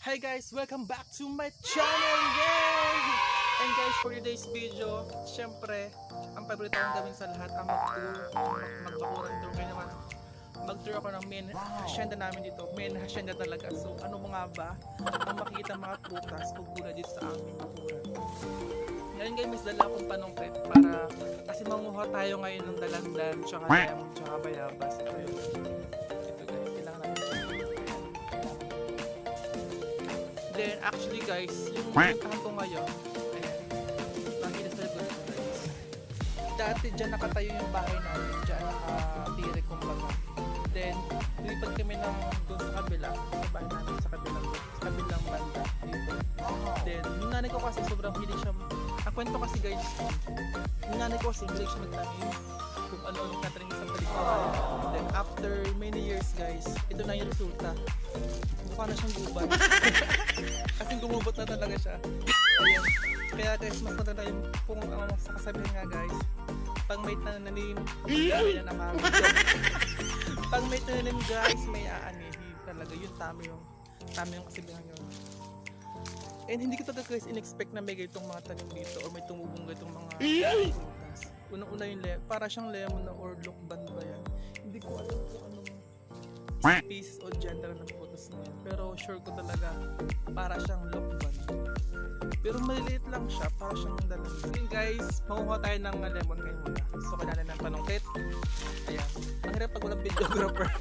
Hi guys! Welcome back to my channel! Yay! And guys, for today's video, syempre, ang paborito kong gawin sa lahat ang mag-tour. Magbakuran tour kayo naman. Mag-tour ako ng main hacienda namin dito. Main hacienda talaga. So ano mo nga ba ang makikita mga prutas o gulay dito sa aming bakuran. Ngayon guys, mas dala akong panungkit para kasi manguha tayo ngayon ng dalandan, tsaka lemon, tsaka bayabas. Ito yun. Ito guys, kailangan natin siya. Then actually guys, yung pinuntahan ko ngayon, ayan, nakita sa likod ko guys. Dati dyan nakatayo yung bahay namin, dyan nakatirik kumbaga. Then, lumipat kami ng doon sa kabila, sa bahay namin sa kabilang banda dito. Then, yung nanay ko kasi sobrang hilig siya, ang kwento kasi guys, yung nanay ko kasi hilig siya magtanim kung ano-ano natanim sa palikuran. Then after many years guys, ito na yung resulta. Mukha na siyang gubat. Kasi gumubot na talaga siya. Ayan. Kaya guys, mas maganda yung kung sa kasabihan nga guys, pag may tananim, may nanamami. Pag may tananim guys, may aanihin talaga. Yun tama yung kasabihan yun. And hindi ko talaga guys in-expect na may ganitong mga tanim dito or may tumubong ganitong mga prutas. Unang-una yung para siyang lemon na or lokban ba yan. Hindi ko alam kung anong species o gender ng prutas na yan. Pero sure ko talaga para siyang lokban. Pero maliliit lang siya, para siyang dalang. So guys, makuha tayo ng lemon ngayon muna. So kailangan ng panungkit. Ayan. Ang hirap pag walang videographer.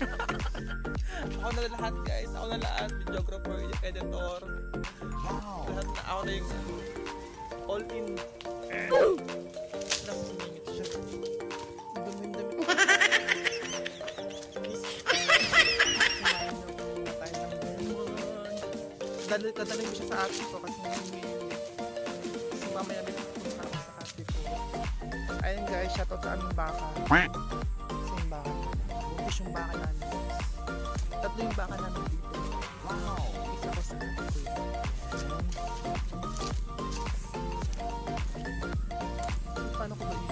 Ako na lahat guys. Ako na lahat. Videographer, editor. Wow. Lahat na ako na yung all in. Lang sumingit siya. Dumi-dumi. Dadalhin ko siya sa ate ko kasi mamaya may pupunta ako sa ate ko. Ayun guys, shoutout sa aming baka. Kasi yung baka buntis yung baka namin. Tatlo yung baka namin dito. Wow! Isa ko sa ate ko. Paano ko ba yung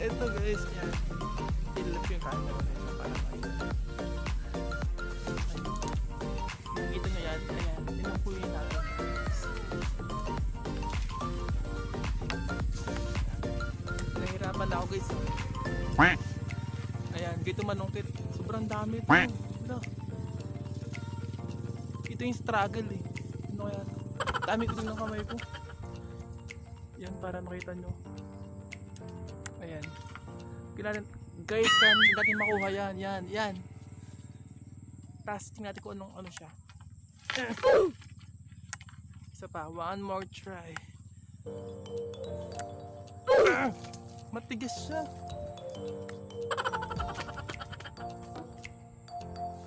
ito guys, yan. Ilap yung camera guys. Para makita. Nakikita nyo yan. Ayan. Tinampuyin natin. Nahirapan na ako guys. Ayan. Dito manungkit. Sobrang dami ito. Ito yung struggle eh. Ano kaya? Dami ko din ng kamay ko. Yan para makita nyo. Ayan. Kailangan, guys, kan natin makuha yan. Yan. Tapos tingnan natin kung ano siya. Isa pa, one more try. Matigas siya.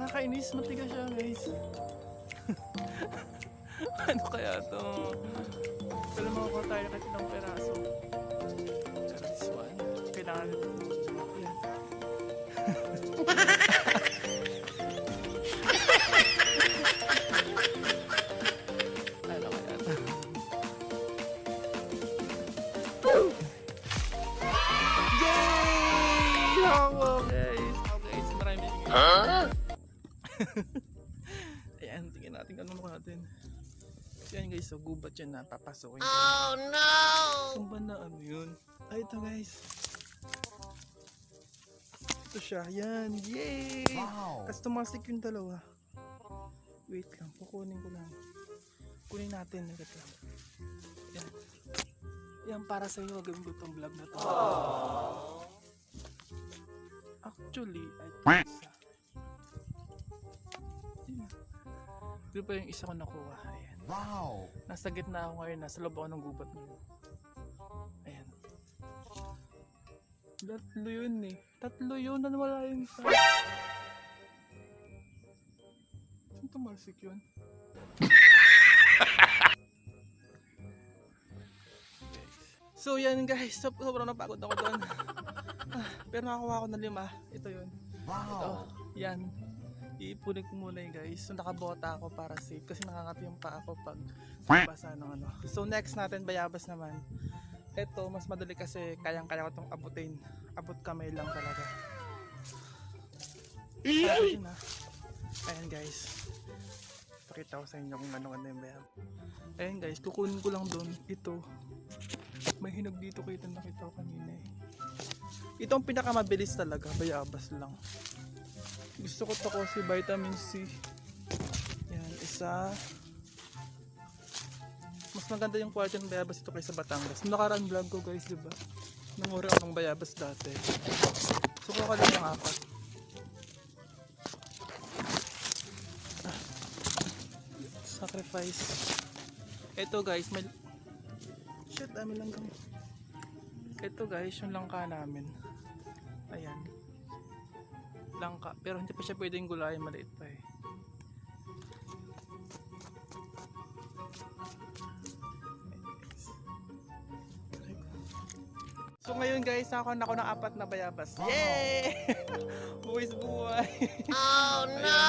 Nakakainis, matigas siya guys. Ano kaya to? Pero makukuha tayo kahit ilang peraso. Pero this one, kailangan ito. Yan. Ano kaya to? Yay! Hawa guys! Oh guys, marami ayan, tingnan natin anong natin. Yan guys, so gubat yan na papasokin. Oh no! Saan ba na ano yun? Ay, ito guys. Ito siya, yan. Yay! Wow! Kasi tumasik yung dalawa. Wait lang, kukunin ko lang. Kunin natin, agad lang. Yan. Yan para sa iyo, gawin ko itong vlog na to. Aww. Actually, ay isa. Ito pa yung isa ko nakuha. Ayan. Wow! Nasa gitna ako ngayon, nasa loob ako ng gubat ngayon. Ayan. Tatlo yun eh. Tatlo yun, nanwala yung isa. Saan tumalsik yun? So yan guys, sobrang napagod ako doon. Pero nakakuha ko ng 5. Ito yun. Wow! Ito, yan. Iipunin ko muna yun guys. So nakabota ako para safe kasi nakangati yung paa ko pag basa ng ano. So next natin bayabas naman. Ito mas madali kasi kayang-kaya ko itong abutin. Abot kamay lang talaga. Ayun na. Ayan guys. Pakita ko sa inyo kung ano yung bayab. Ayan guys, kukunin ko lang doon. Ito. May hinog dito kayo na nakita ko kanina eh. Ito ang pinakamabilis talaga, bayabas lang. Gusto ko to kasi vitamin C. Yan, isa. Mas maganda yung quality ng bayabas ito kaysa Batangas. Nakaraan vlog ko guys, diba? Nanguri ako ng bayabas dati. Suko ka lang yung 4. Sacrifice. Ito guys, may... Shit, dami lang kami. Ito guys, yung langka namin. Ayan. Langka. Pero hindi pa siya pwedeng gulayan, maliit pa eh. So ngayon guys, ako ng 4 na bayabas. Yay! Buwis buhay! Oh no!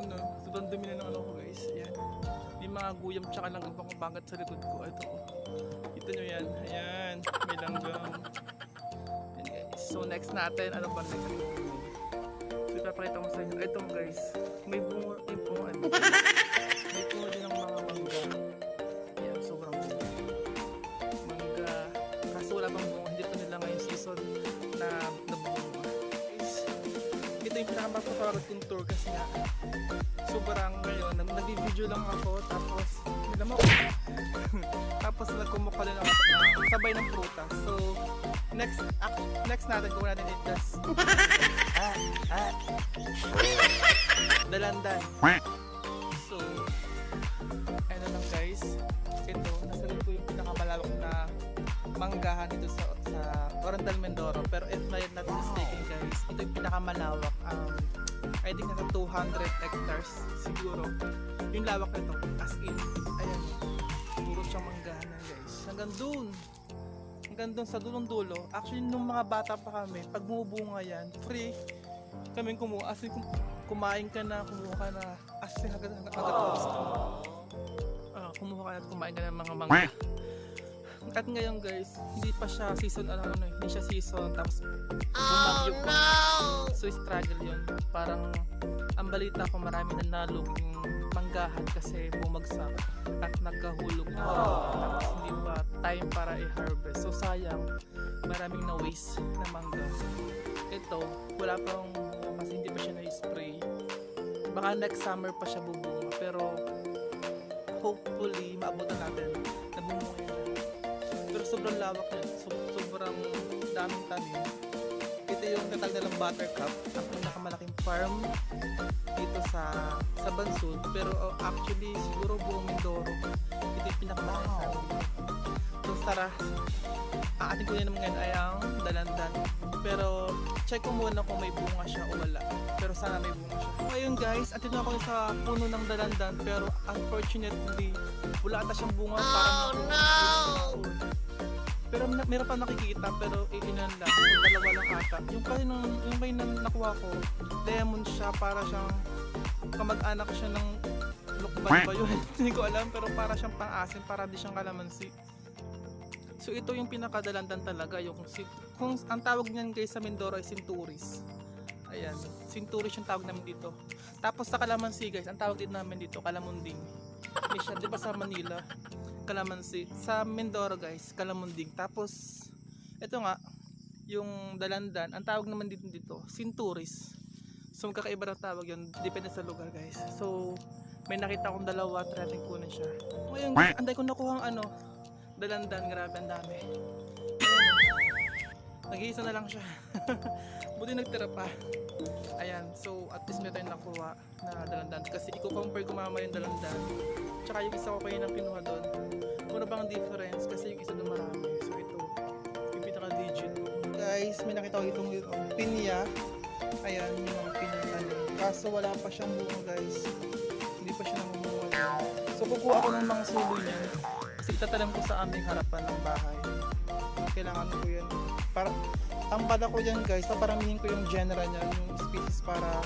Ayan, sobrang dumi na ng ano ko guys. Ayan. May mga guyam tsaka langgam pang bagat sa likod ko. Ito ko. Ito nyo yan. Ayan. May langgam. Ayan guys. So next natin, ano ba next? So ipapakita ko sa inyo. Ito guys. May bunga. May bunga. May bunga din ng mga mangga. Ayan. Sobrang bunga. Mangga. Kaso wala bang bunga. Hindi pa nila ngayong season na nabunga. Guys. Ito yung pinakamapapagot kong tour kasi nga. Sobrang ngayon, nag-video lang ako tapos nilam ako. Tapos nagkumukha din ako ng sabay ng prutas. So next natin kung natin itas. Dalandan. So ano lang guys, ito nasagot ko yung pinakamalawak na manggahan dito sa Orandal, Mindoro. Pero if not mistaken guys, ito yung pinakamalawak. I think nasa 200 hectares siguro yung lawak nito, as in ayan, puro siyang manggahan na guys, hanggang dun sa dulong-dulo. Actually nung mga bata pa kami, pag bumubunga yan, free kaming kumuha, as in kumain ka na, kumuha ka na, as in hanggang tapos kumuha ka na at kumain ka na ng mga mangga. At ngayon guys, hindi pa siya season, hindi siya season, tapos bumagyo pa. So struggle yun. Parang ang balita ko marami na naluging manggahan kasi bumagsak at nagkahulog na. Tapos hindi pa time para i-harvest. So sayang, maraming na waste na mangga. Ito, wala pang kasi hindi pa siya na-spray. Baka next summer pa siya bubunga, pero hopefully maabutan natin na bumunga yan. Pero sobrang lawak yan, sobrang daming tanim. Ito yung tatag nilang Buttercup, ang pinakamalaking farm dito sa Bansud. Pero actually siguro buong Mindoro, ito yung pinakamalaking farm dito. So tara, ating kunin naman ngayon ay ang dalandan. Pero check ko muna kung may bunga siya o wala. Pero sana may bunga siya. Ngayon guys, atid na ako sa puno ng dalandan, pero unfortunately wala ata siyang bunga. Parang pero meron pa nakikita, pero iilan lang. So dalawa lang ata. Yung kayo na nakuha ko, lemon siya, para siyang kamag-anak siya ng lukban ba yun? Hindi ko alam, pero para siyang pang-asim, para di siyang kalamansi. So ito yung pinakadalandan talaga, kung ang tawag niyan guys sa Mindoro ay sinturis. Ayan, sinturis yung tawag namin dito. Tapos sa kalamansi guys, ang tawag din namin dito kalamunding. Hindi siya, di ba sa Manila kalamansi, sa Mindoro guys kalamunding. Tapos ito nga yung dalandan, ang tawag naman dito sinturis. So magkakaiba ng tawag yun, depende sa lugar guys. So may nakita akong dalawa, tirating kunin siya. Ngayon guys, anday ko nakuha ang dalandan, grabe ang dami. Nag-iisa na lang siya. Buti nagtira pa. Ayan, so at least may tayong nakuha na dalandan. Kasi i-compare ko mamaya yung dalandan tsaka yung isa ko kayo nang kinuha doon. Muna bang difference? Kasi yung isa doon marami. So ito, yung pinaka-digit. Guys, may nakita ko itong pinya. Ayan, yung mga pinya. Kaso wala pa siyang bunga guys. Hindi pa siya namumunga. So kukuha ako ng mga sulo niya. Kasi itatanim ko sa aming harapan ng bahay. Kailangan ko yan. Tambad ako dyan guys. So paramihin ko yung genera niya, yung species, para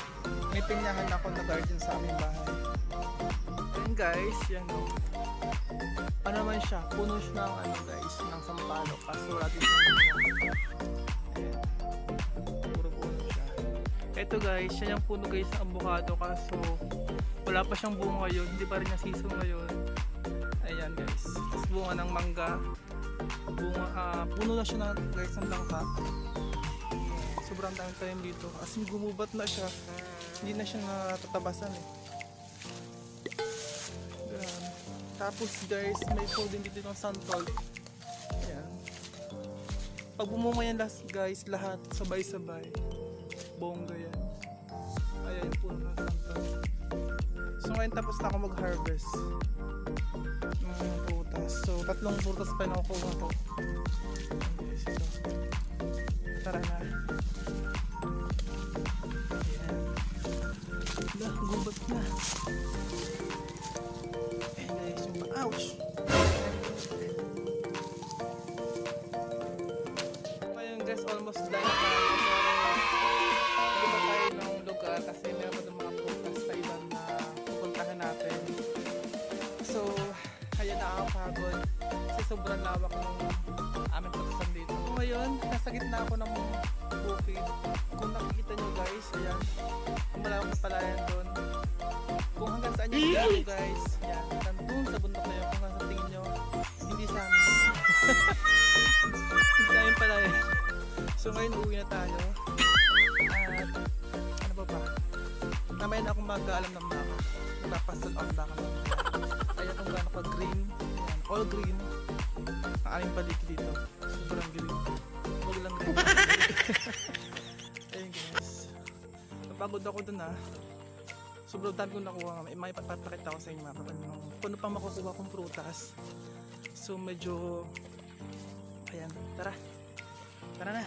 may pinyahan ako na garden sa aming bahay. Ayan guys, yan o. Ano naman siya? Puno siya ng guys, ng sampalok. Kaso wala din siya. Ayan. Puro puno siya. Eto guys, siya yung puno guys ng avocado, kaso wala pa siyang bunga ngayon, hindi pa rin niya season ngayon. Ayan guys, tapos bunga ng mangga, puno na siya na guys ng langka. Sobrang dami tayo dito, as in gumubat na siya, hindi na siya natatabasan eh. Ganun. Tapos guys, may food din dito ng santol. Ayan. Pag bumunga yan guys, lahat sabay-sabay. Bongga yan. Ayan, puno ng santol. So ngayon tapos na ako mag-harvest ng prutas. So 3 prutas pa yung nakukuha ko. Okay, so tara na. Ayan. Wala, gubat na. Ayan guys, yung ouch! Ngayon guys, almost done na tayo. Iba tayo ng lugar kasi meron pa ng mga prutas na ibang na pupuntahan natin. So, ayan, nakakapagod kasi sobrang lawak ng aming pagkasan dito. Ngayon, nasa gitna ako ng bukid. Kung nakikita nyo guys, ayan, kung malawak na palayan doon. Kung hanggang saan nyo tingin guys, ayan, hanggang doon sa bundok na yun, kung hanggang sa tingin nyo, hindi sa amin. Hindi sa amin palayan. So ngayon, uuwi na tayo. At ano ba? Namaya na akong mag-aalam ng mapa. Magpapasal on baka mamaya. Ayan kung gaano ka green. Ayan, all green. Ang aming paligid dito. Sobrang green. Huwag lang rin. Ayun guys. Napagod ako dun ha. Sobrang dami kong nakuha. May papakita ko sa inyo mga kung ano pang makukuha kong prutas. So medyo ayan. Tara. Tara na.